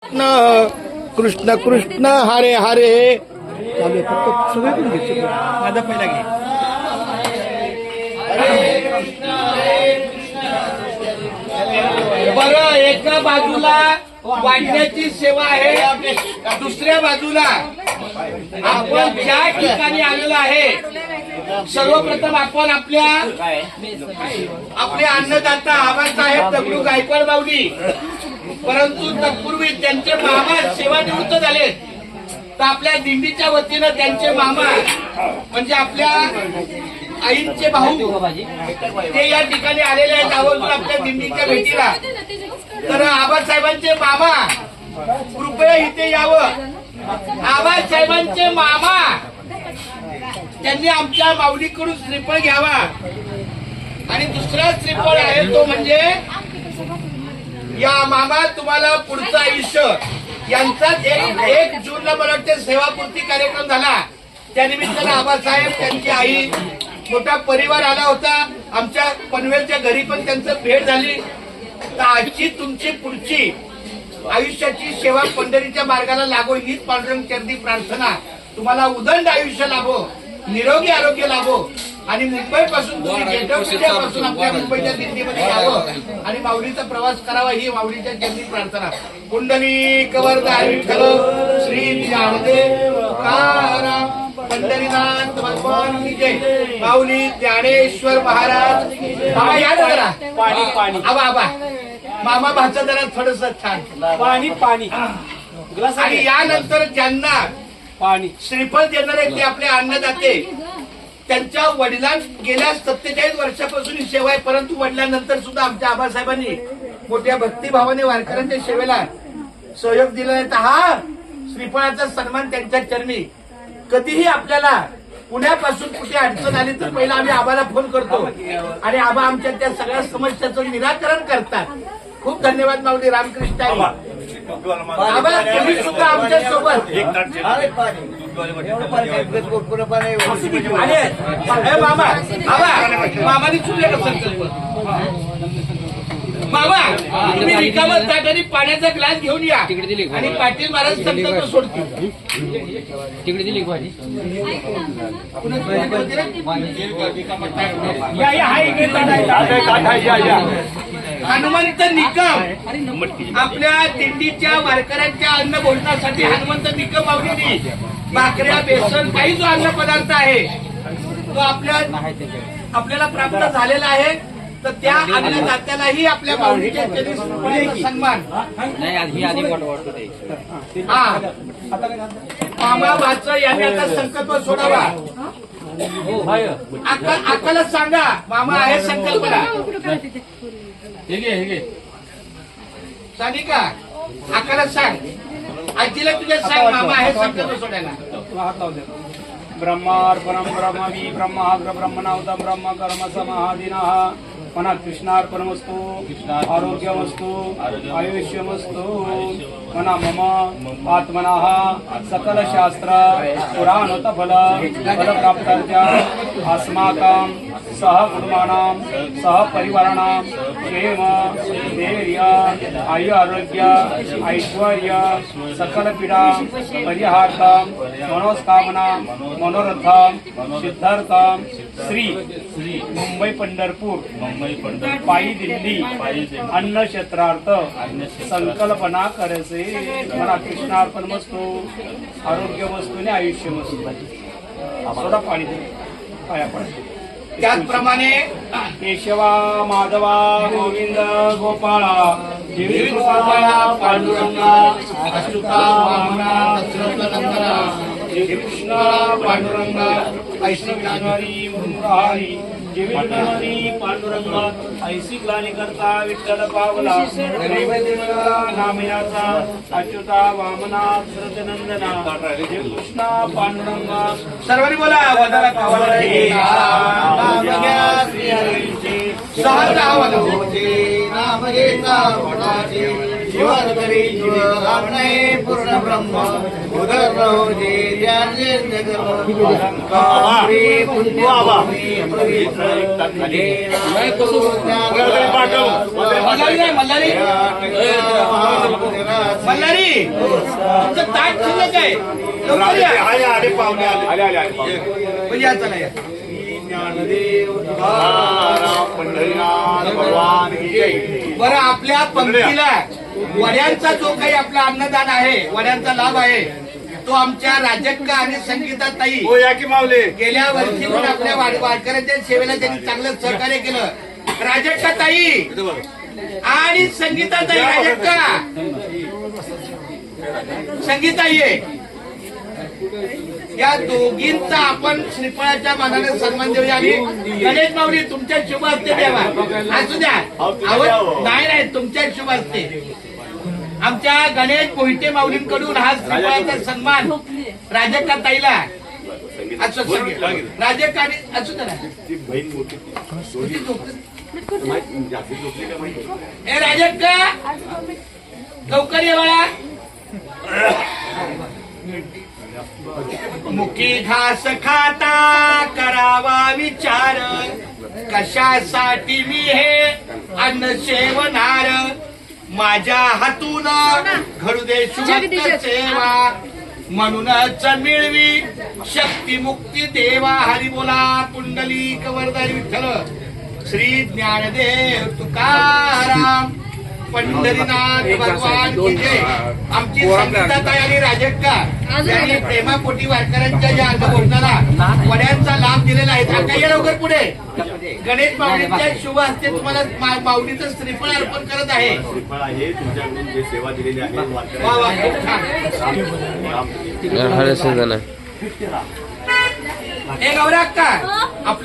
कृष्ण कृष्ण कृष्ण हरे हरे चालू फक्त सगळे पण घ्यायचे माझा पहिला घे बरं एका बाजूला वाढण्याची सेवा आहे दुसऱ्या बाजूला आपण ज्या ठिकाणी आलेलो आहे सर्वप्रथम आपण आपले अन्नदाता आबासाहेब दगडू गायकवाड बावडी परंतु तत्पूर्वी त्यांचे मामा सेवानिवृत्त झाले तर आपल्या दिंडीच्या वतीनं त्यांचे मामा म्हणजे आपल्या आईंचे भाऊ ते या ठिकाणी आलेले आहेत आवर्जून आपल्या दिंडीच्या भेटीला तर आबासाहेबांचे मामा कृपया इथे यावं आबासाहेबांचे मामा त्यांनी आमच्या माऊलीकडून श्रीफळ घ्यावा आणि दुसरा श्रीफळ आहे तो म्हणजे या मामा तुम्हाला पुढचं आयुष्य यांचाच 1 जूनला मला वाटते सेवापूर्ती कार्यक्रम झाला त्यानिमित्तानं आबासाहेब त्यांची आई मोठा परिवार आला होता आमच्या पनवेलच्या घरी पण त्यांचं भेट झाली तर आजची तुमची पुढची आयुष्याची सेवा पंढरीच्या मार्गाला लागो हीच पांडुरंग चरणी प्रार्थना तुम्हाला उदंड आयुष्य लाभो निरोगी आरोग्य लाभो आणि मुंबईपासून तुम्ही गेटपासून आपल्या मुंबईच्या दिंडीमध्ये यावं आणि माऊलीचा प्रवास करावा ही माऊलीच्या चरणी प्रार्थना पुंडलिक वरदा विठ्ठल श्री ज्ञानदेव तुकाराम पंढरीनाथ भगवान की जय माऊली ज्ञानेश्वर महाराज बाबा या जरा पाणी पाणी आबा आबा मामा भाचं जरा थोडस छान पाणी पाणी आणि यानंतर ज्यांना पाणी श्रीफळ देणारे ते आपले अन्नदाते त्यांच्या वडिलां गेल्या 47 वर्षापासून ही सेवा आहे परंतु वडिलांनंतर सुद्धा आमच्या आबासाहेबांनी मोठ्या भक्तिभावाने वारकऱ्यांच्या सेवेला सहयोग दिला नाही तर हा श्रीफळाचा सन्मान त्यांच्या चरणी कधीही आपल्याला पुण्यापासून कुठे अडचण आली तर पहिला आम्ही आबाला फोन करतो आणि आबा आमच्या त्या सगळ्या समस्याचं निराकरण करतात खूप धन्यवाद माऊली रामकृष्ण आबा तुम्ही सुद्धा आमच्या सोबत मामा आबा मामाने चुकले का संकल्प मामा तुम्ही रिकामच ताटाने पाण्याचा ग्लास घेऊन या आणि पाटील महाराज संकल्प सोडतील तिकडे दिली भाजी हनुमंत निकम आपल्या दिंडीच्या वारकऱ्यांच्या अन्न भोजनासाठी हनुमंत निकम माऊलींनी भाकऱ्या बेसन काही जो अन्न पदार्थ आहे तो आपल्याला प्राप्त झालेला आहे तर त्या अन्नदात्यालाही आपल्या माऊलीच्या चरणी सन्मान हा मामा भाचं यांनी आता संकल्प सोडावा अक्काला सांगा मामा आहे संकल्पना सानिका अक्काला सांग आजीला तुझ्या सांग मामा आहे संकल्प सोडायला ब्रह्मार्पणम ब्रह्मवी ब्रह्माग्र ब्रह्मणावतम ब्रह्म कर्म समाधीनः मना कृष्णार्पणमस्तु आरोग्यमस्तु आयुष्यमस्तु मना मम आत्मनः सकल शास्त्र पुराणोत फल प्राप्तार्थ अस्माकं सह कुटुंबानां सह परिवाराणां क्षेम धैर्य आयु आरोग्य ऐश्वर्य सकल पीडा परिहार्थं मनोस्कामना मनोरथम सिद्धार्थम श्री मुंबई पंढरपूर पायी दिल्ली अन्न क्षेत्रार्थ संकल्पना करसे मला कृष्णार्पण वस्तू आरोग्य वस्तू आणि आयुष्य वस्तू सोडा पाणी पाया पडते त्याचप्रमाणे केशवा माधवा गोविंद गोपाळा पांडुरंगा अच्युता वामना दशरथनंदना कृष्णा पांडुरंगा ऐश्वर्यनारी मुरारी जीवितनारी पांडुरंगा ऐसी ग्लानी करता विठ्ठल पावला नामयाचा अच्युता वामना दशरथनंदना कृष्णा पांडुरंगा सर्वांनी बोला वदाला पावला सहज आवाज होते नाम घेता शिवन करी जीव आपणे पूर्ण ब्रह्म उदर रहो जे ज्ञाने मल्हारी मल्हारी तुमचं ताट शिल्लक आहे लवकर या. म्हणजे या, चला या. बरं आपल्या पंक्तीला वड्यांचा जो काही आपला अन्नदान आहे, वड्यांचा लाभ आहे, तो आमच्या राजक्का आणि संगीताताई गेल्या वर्षी पण आपल्या वारकऱ्यांच्या सेवेला त्यांनी चांगलं सहकार्य केलं. राजक्का ताई आणि संगीताताई, राजक्का संगीताई या दोघींचा आपण श्रीफळाच्या मानाने सन्मान देऊया. आणि गणेश माऊली तुमच्या शुभ हस्ते द्यावा. असू द्या, नाही तुमच्या शुभ हस्ते आमच्या गणेश मोहिते माऊलींकडून हा श्रीफळाचा सन्मान राजक्का ताईला असू राजक्का असू द्या. ए राजक्का लवकर ये बाळा. मुकी घास खाता करावा विचार, कशासाठी मी हे अन्न सेवनार, माझ्या हातून घडू दे शुभ सेवा, म्हणूनच मिळवी शक्ती मुक्ती देवा. हरी बोला पुंडलिक वरदारी विठ्ठल श्री ज्ञानदेव तुकाराम पंढरीनाथ भगवान की जय. आमची संगीताताई आणि राजक्का यांनी प्रेमापोटी वारकऱ्यांच्या ज्या अन्नभोजनाला वड्यांचा लाभ दिलेला आहे. आता या लवकर पुढे. गणेश माऊलींच्या शुभ हस्ते तुम्हाला माऊलीचं श्रीफळ अर्पण करत आहे. सेवा दिलेली आहे. वा वा, खूप छान. हर सीजन है ए गौराक्का आपलं